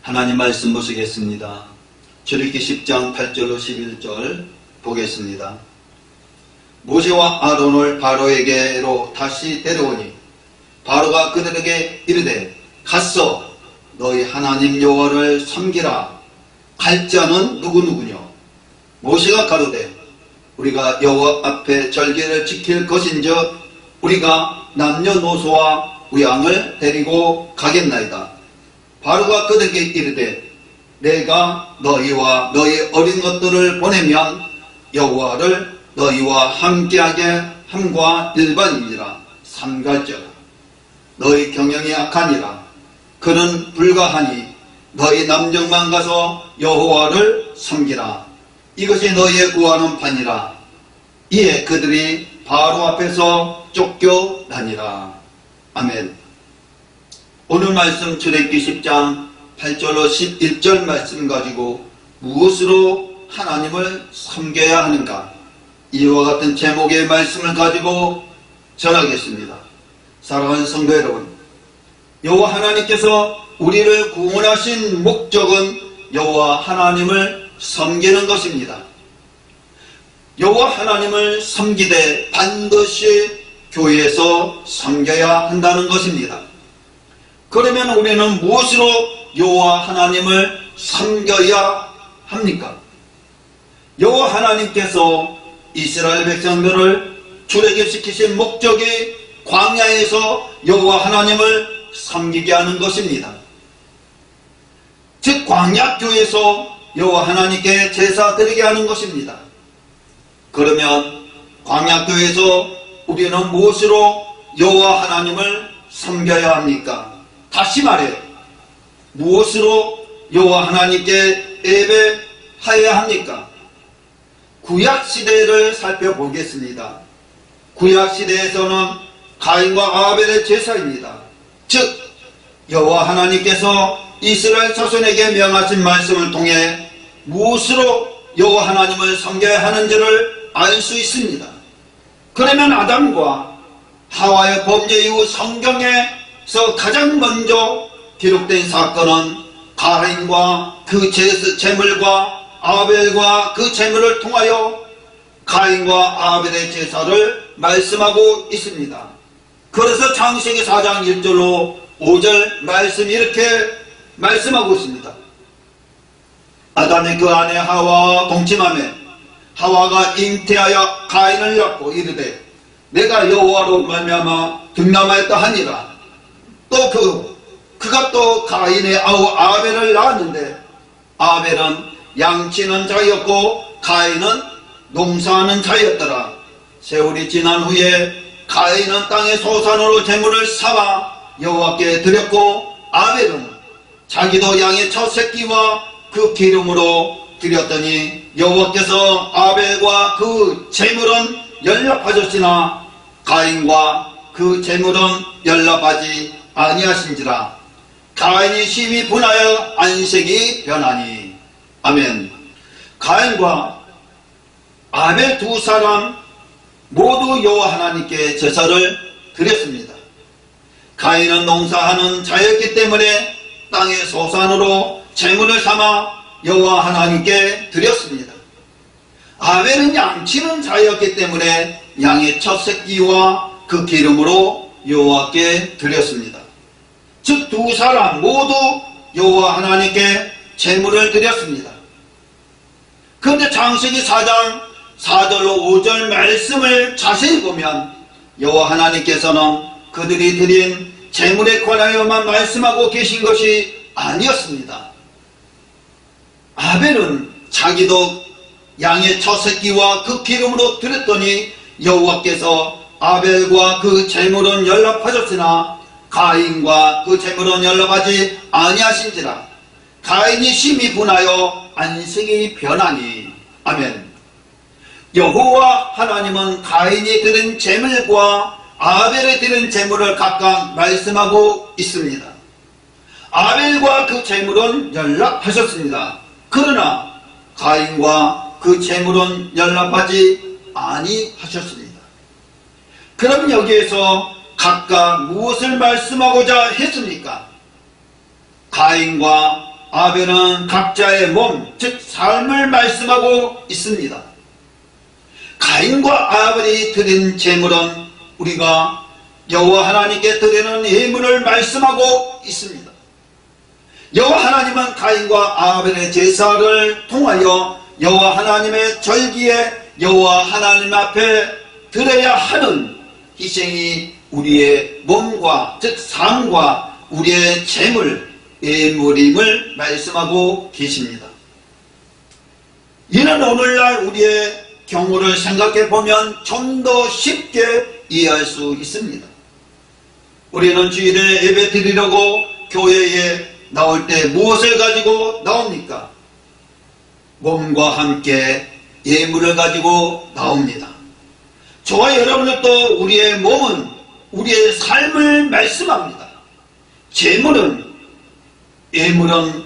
하나님 말씀 보시겠습니다. 출애굽기 10장 8절로 11절 보겠습니다. 모세와 아론을 바로에게로 다시 데려오니 바로가 그들에게 이르되 갔어 너희 하나님 여호와를 섬기라. 갈 자는 누구누구뇨? 모세가 가로되 우리가 여호와 앞에 절기를 지킬 것인즉 우리가 남녀노소와 우양을 데리고 가겠나이다. 바로가 그들에게 이르되 내가 너희와 너희 어린 것들을 보내면 여호와를 너희와 함께하게 함과 일반이니라. 삼갈절라. 너희 경영이 악하니라. 그는 불가하니 너희 남정만 가서 여호와를 섬기라. 이것이 너희의 구하는 판이라. 이에 그들이 바로 앞에서 쫓겨다니라. 아멘. 오늘 말씀 출애굽기 10장 8절로 11절 말씀 가지고 무엇으로 하나님을 섬겨야 하는가? 이와 같은 제목의 말씀을 가지고 전하겠습니다. 사랑하는 성도 여러분, 여호와 하나님께서 우리를 구원하신 목적은 여호와 하나님을 섬기는 것입니다. 여호와 하나님을 섬기되 반드시 교회에서 섬겨야 한다는 것입니다. 그러면 우리는 무엇으로 여호와 하나님을 섬겨야 합니까? 여호와 하나님께서 이스라엘 백성들을 출애굽시키신 목적이 광야에서 여호와 하나님을 섬기게 하는 것입니다. 즉 광야교에서 여호와 하나님께 제사 드리게 하는 것입니다. 그러면 광야교에서 우리는 무엇으로 여호와 하나님을 섬겨야 합니까? 다시 말해 무엇으로 여호와 하나님께 예배하여야 합니까? 구약시대를 살펴보겠습니다. 구약시대에서는 가인과 아벨의 제사입니다. 즉 여호와 하나님께서 이스라엘 자손에게 명하신 말씀을 통해 무엇으로 여호와 하나님을 섬겨야 하는지를 알 수 있습니다. 그러면 아담과 하와의 범죄 이후 성경에서 가장 먼저 기록된 사건은 가인과 그 제물과 아벨과 그 제물을 통하여 가인과 아벨의 제사를 말씀하고 있습니다. 그래서 창세기 4장 1절로 5절 말씀이 이렇게 말씀하고 있습니다. 아담이 그 아내 하와와 동침하며 하와가 잉태하여 가인을 낳고 이르되 내가 여호와로 말미암아 등남하였다 하니라. 또 그가 또 가인의 아우 아벨을 낳았는데 아벨은 양치는 자였고 가인은 농사하는 자였더라. 세월이 지난 후에 가인은 땅의 소산으로 제물을 삼아 여호와께 드렸고 아벨은 자기도 양의 첫 새끼와 그 기름으로 드렸더니 여호와께서 아벨과 그 제물은 연락하셨으나 가인과 그 제물은 연락하지 아니하신지라. 가인이 심히 분하여 안색이 변하니. 아멘. 가인과 아벨 두 사람 모두 여호와 하나님께 제사를 드렸습니다. 가인은 농사하는 자였기 때문에 땅의 소산으로 제물을 삼아 여호와 하나님께 드렸습니다. 아벨은 양치는 자였기 때문에 양의 첫 새끼와 그 기름으로 여호와께 드렸습니다. 즉 두 사람 모두 여호와 하나님께 제물을 드렸습니다. 그런데 창세기 4장 4절로 5절 말씀을 자세히 보면 여호와 하나님께서는 그들이 드린 제물에 관하여만 말씀하고 계신 것이 아니었습니다. 아벨은 자기도 양의 첫 새끼와 그 기름으로 드렸더니 여호와께서 아벨과 그 제물은 연락하셨으나 가인과 그 제물은 연락하지 아니하신지라. 가인이 심히 분하여 안색이 변하니. 아멘. 여호와 하나님은 가인이 드린 제물과 아벨이 드린 제물을 각각 말씀하고 있습니다. 아벨과 그 제물은 연락하셨습니다. 그러나 가인과 그 제물은 연락하지 아니하셨습니다. 그럼 여기에서 각각 무엇을 말씀하고자 했습니까? 가인과 아벨은 각자의 몸, 즉 삶을 말씀하고 있습니다. 가인과 아벨이 드린 제물은 우리가 여호와 하나님께 드리는 예물을 말씀하고 있습니다. 여호와 하나님은 가인과 아벨의 제사를 통하여 여호와 하나님의 절기에 여호와 하나님 앞에 드려야 하는 희생이 우리의 몸과 즉 삶과 우리의 재물, 예물임을 말씀하고 계십니다. 이는 오늘날 우리의 경우를 생각해 보면 좀 더 쉽게 이해할 수 있습니다. 우리는 주일에 예배 드리려고 교회에 나올 때 무엇을 가지고 나옵니까? 몸과 함께 예물을 가지고 나옵니다. 저와 여러분들도 우리의 몸은 우리의 삶을 말씀합니다. 예물은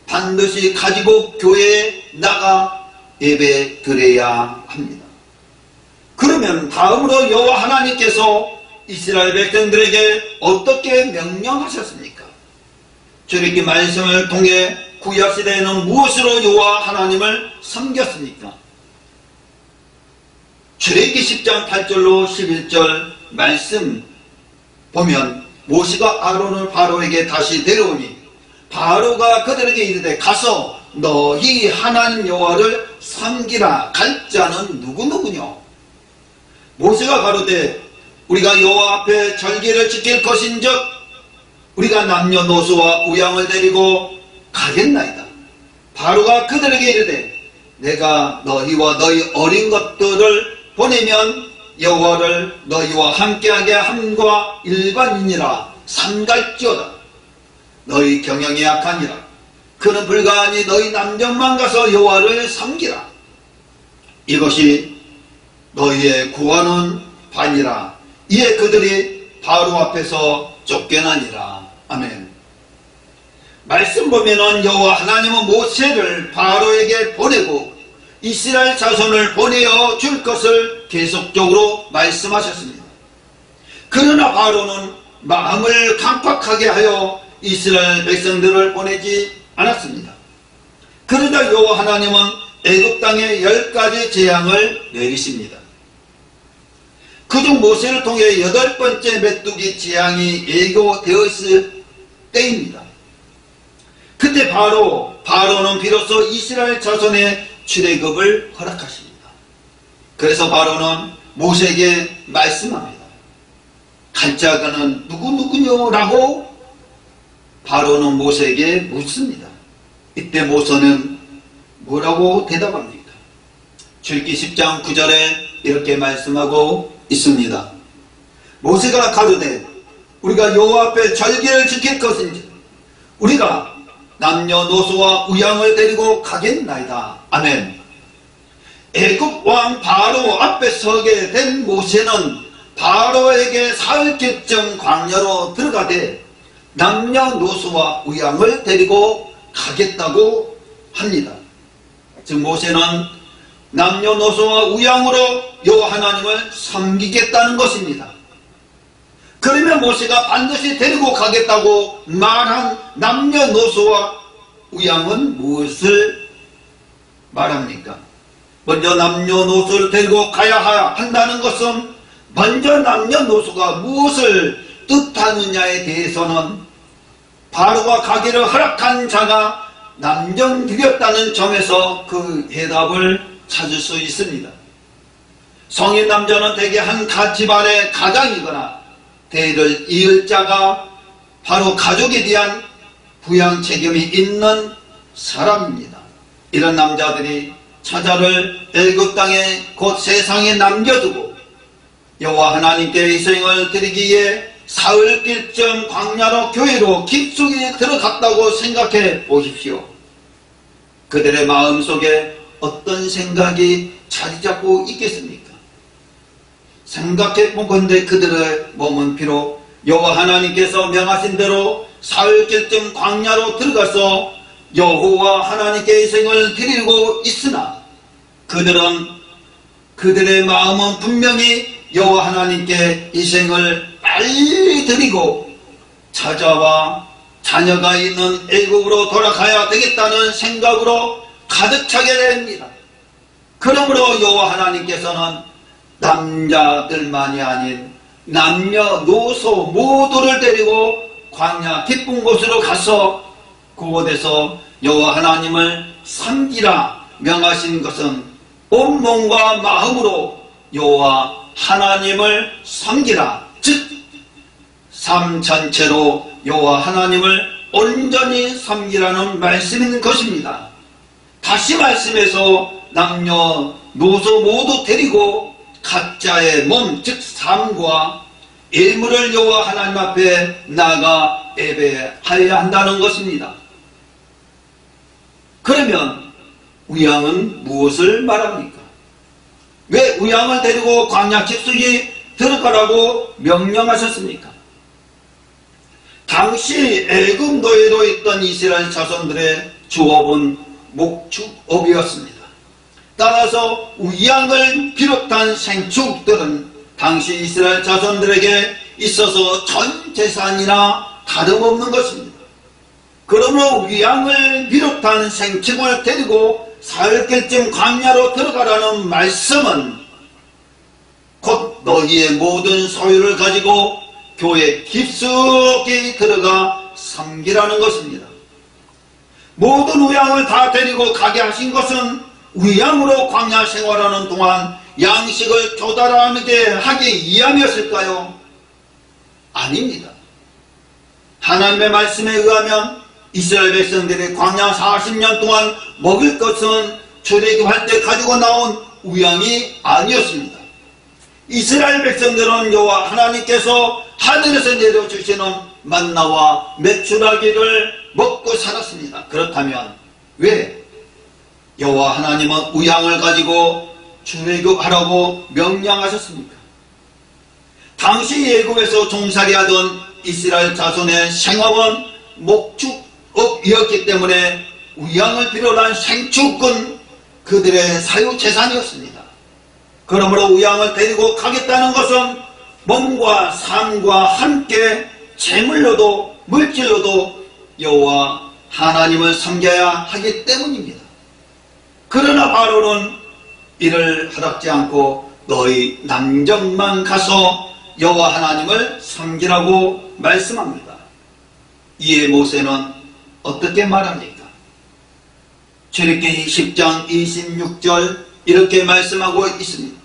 반드시 가지고 교회에 나가 예배 드려야 합니다. 그러면 다음으로 여호와 하나님께서 이스라엘 백성들에게 어떻게 명령하셨습니까? 출애굽기 말씀을 통해 구약시대에는 무엇으로 여호와 하나님을 섬겼습니까? 출애굽기 10장 8절로 11절 말씀 보면 모세가 아론을 바로에게 다시 데려오니 바로가 그들에게 이르되 가서 너희 하나님 여호와를 섬기라. 갈 자는 누구누구뇨? 모세가 가로되 우리가 여호와 앞에 절기를 지킬 것인즉 우리가 남녀노소와 우양을 데리고 가겠나이다. 바로가 그들에게 이르되 내가 너희와 너희 어린 것들을 보내면 여호와를 너희와 함께하게 함과 일반인이라 삼갈지어다. 너희 경영이 약하니라. 그는 불가하니 너희 남정만 가서 여호와를 섬기라. 이것이 너희의 구하는 바니라. 이에 그들이 바로 앞에서 쫓겨나니라. 아멘. 말씀 보면은 여호와 하나님은 모세를 바로에게 보내고 이스라엘 자손을 보내어 줄 것을 계속적으로 말씀하셨습니다. 그러나 바로는 마음을 강팍하게 하여 이스라엘 백성들을 보내지 않았습니다. 그러자 여호와 하나님은 애굽 땅에 10가지 재앙을 내리십니다. 그중 모세를 통해 8번째 메뚜기 재앙이 예고되어 있을 때입니다. 그때 바로는 비로소 이스라엘 자손의 출애굽을 허락하십니다. 그래서 바로는 모세에게 말씀합니다. 갈 자가는 누구누구뇨? 라고 바로는 모세에게 묻습니다. 이때 모세는 뭐라고 대답합니까? 출애굽기 10장 9절에 이렇게 말씀하고 있습니다. 모세가 가로되 우리가 여호와 앞에 절기를 지킬 것인지 우리가 남녀노소와 우양을 데리고 가겠나이다. 아멘. 애굽 왕 바로 앞에 서게 된 모세는 바로에게 사흘쯤 광야로 들어가되 남녀노소와 우양을 데리고 가겠다고 합니다. 즉 모세는 남녀노소와 우양으로 여호와 하나님을 섬기겠다는 것입니다. 그러면 모세가 반드시 데리고 가겠다고 말한 남녀노소와 우양은 무엇을 말합니까? 먼저 남녀노소를 데리고 가야 한다는 것은 먼저 남녀노소가 무엇을 뜻하느냐에 대해서는 바로가 가기를 허락한 자가 남정들였다는 점에서 그 해답을 찾을 수 있습니다. 성인 남자는 대개 한 집안의 가장이거나 대를 이을 자가 바로 가족에 대한 부양 책임이 있는 사람입니다. 이런 남자들이 처자를 애굽 땅에 곧 세상에 남겨두고 여호와 하나님께 희생을 드리기에 사흘길쯤 광야로 교회로 깊숙이 들어갔다고 생각해 보십시오. 그들의 마음속에 어떤 생각이 자리 잡고 있겠습니까? 생각해 보건대 그들의 몸은 비록 여호와 하나님께서 명하신 대로 사흘길쯤 광야로 들어가서 여호와 하나님께 희생을 드리고 있으나 그들의 마음은 분명히 여호와 하나님께 희생을 빨리 드리고 처자와 자녀가 있는 애국으로 돌아가야 되겠다는 생각으로 가득 차게 됩니다. 그러므로 여호와 하나님께서는 남자들만이 아닌 남녀노소 모두를 데리고 광야 깊은 곳으로 가서 그곳에서 여호와 하나님을 섬기라 명하신 것은 온몸과 마음으로 여호와 하나님을 섬기라, 즉 삶 전체로 여호와 하나님을 온전히 섬기라는 말씀인 것입니다. 다시 말씀해서 남녀노소 모두 데리고 각자의 몸, 즉 삶과 예물을 여호와 하나님 앞에 나가 예배하여야 한다는 것입니다. 그러면 우양은 무엇을 말합니까? 왜 우양을 데리고 광야 깊숙이 들어가라고 명령하셨습니까? 당시 애굽 노예로 있던 이스라엘 자손들의 주업은 목축업이었습니다. 따라서 우양을 비롯한 생축들은 당시 이스라엘 자손들에게 있어서 전 재산이나 다름없는 것입니다. 그러므로 우양을 비롯한 생축을 데리고 사흘쯤 광야로 들어가라는 말씀은 곧 너희의 모든 소유를 가지고 교회 깊숙이 들어가 섬기라는 것입니다. 모든 우양을 다 데리고 가게 하신 것은 우양으로 광야 생활하는 동안 양식을 조달하게 하기 위함이었을까요? 아닙니다. 하나님의 말씀에 의하면 이스라엘 백성들이 광야 40년 동안 먹을 것은 출애굽할 때 가지고 나온 우양이 아니었습니다. 이스라엘 백성들은 여호와 하나님께서 하늘에서 내려주시는 만나와 메추라기를 먹고 살았습니다. 그렇다면 왜 여호와 하나님은 우양을 가지고 출애굽하라고 명령하셨습니까? 당시 애굽에서 종살이하던 이스라엘 자손의 생업은 목축업이었기 때문에 우양을 비롯한 생축은 그들의 사유재산이었습니다. 그러므로 우양을 데리고 가겠다는 것은 몸과 삶과 함께 재물로도 물질로도 여호와 하나님을 섬겨야 하기 때문입니다. 그러나 바로는 이를 허락지 않고 너희 남정만 가서 여호와 하나님을 섬기라고 말씀합니다. 이에 모세는 어떻게 말합니까? 출애굽기 10장 26절 이렇게 말씀하고 있습니다.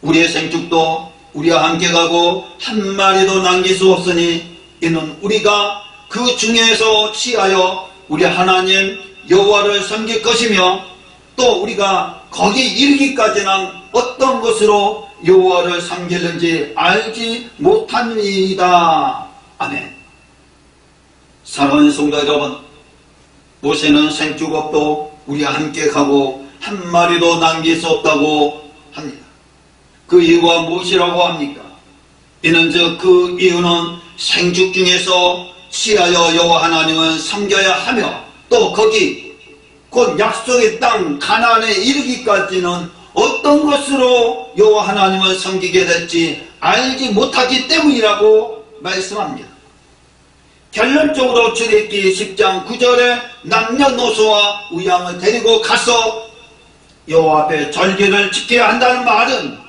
우리의 생축도 우리와 함께 가고 한 마리도 남길 수 없으니 이는 우리가 그 중에서 취하여 우리 하나님 여호와를 섬길 것이며 또 우리가 거기 이르기까지는 어떤 것으로 여호와를 섬기는지 알지 못합니다. 아멘. 사랑하는 성도 여러분, 모세는 생축업도 우리와 함께 가고 한 마리도 남길 수 없다고 합니다. 그 이유가 무엇이라고 합니까? 이는 그 이유는 생축 중에서 취하여 여호와 하나님을 섬겨야 하며 또 거기 곧 약속의 땅 가나안에 이르기까지는 어떤 것으로 여호와 하나님을 섬기게 될지 알지 못하기 때문이라고 말씀합니다. 결론적으로 출애굽기 10장 9절에 남녀노소와 우양을 데리고 가서 여호와 앞에 절기를 지켜야 한다는 말은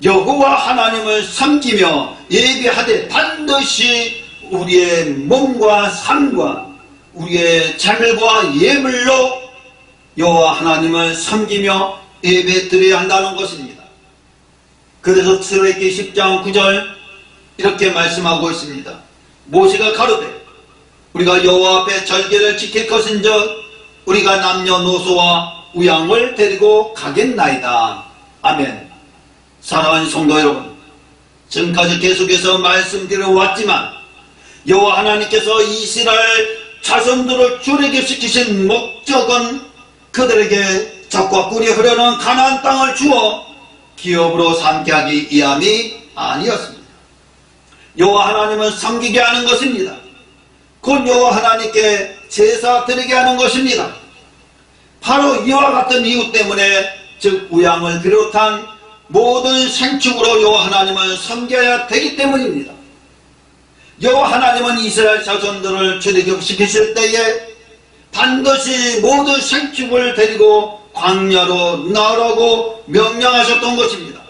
여호와 하나님을 섬기며 예배하되 반드시 우리의 몸과 삶과 우리의 재물과 예물로 여호와 하나님을 섬기며 예배드려야 한다는 것입니다. 그래서 출애굽기 10장 9절 이렇게 말씀하고 있습니다. 모세가 가로되 우리가 여호와 앞에 절기를 지킬 것인즉 우리가 남녀노소와 우양을 데리고 가겠나이다. 아멘. 사랑하는 성도 여러분, 지금까지 계속해서 말씀드려왔지만 여호와 하나님께서 이스라엘 자손들을 출애굽시키신 목적은 그들에게 적과 꿀이 흐르는 가나안 땅을 주어 기업으로 삼게 하기 위함이 아니었습니다. 여호와 하나님을 섬기게 하는 것입니다. 곧 여호와 하나님께 제사 드리게 하는 것입니다. 바로 이와 같은 이유 때문에 즉 우양을 비롯한 모든 생축으로 여호와 하나님을 섬겨야 되기 때문입니다. 여호와 하나님은 이스라엘 자손들을 출애굽시키실 때에 반드시 모든 생축을 데리고 광야로 나오라고 명령하셨던 것입니다.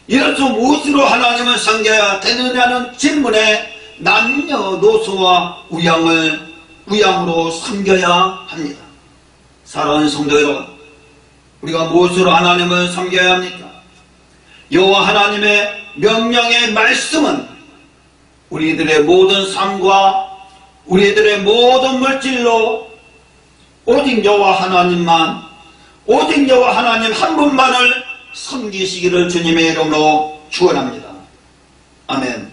이래서 무엇으로 하나님을 섬겨야 되느냐는 질문에 남녀노소와 우양으로 섬겨야 합니다. 사랑하는 성도 여러분, 우리가 무엇으로 하나님을 섬겨야 합니까? 여호와 하나님의 명령의 말씀은 우리들의 모든 삶과 우리들의 모든 물질로 오직 여호와 하나님만, 오직 여호와 하나님 한 분만을 섬기시기를 주님의 이름으로 축원합니다. 아멘.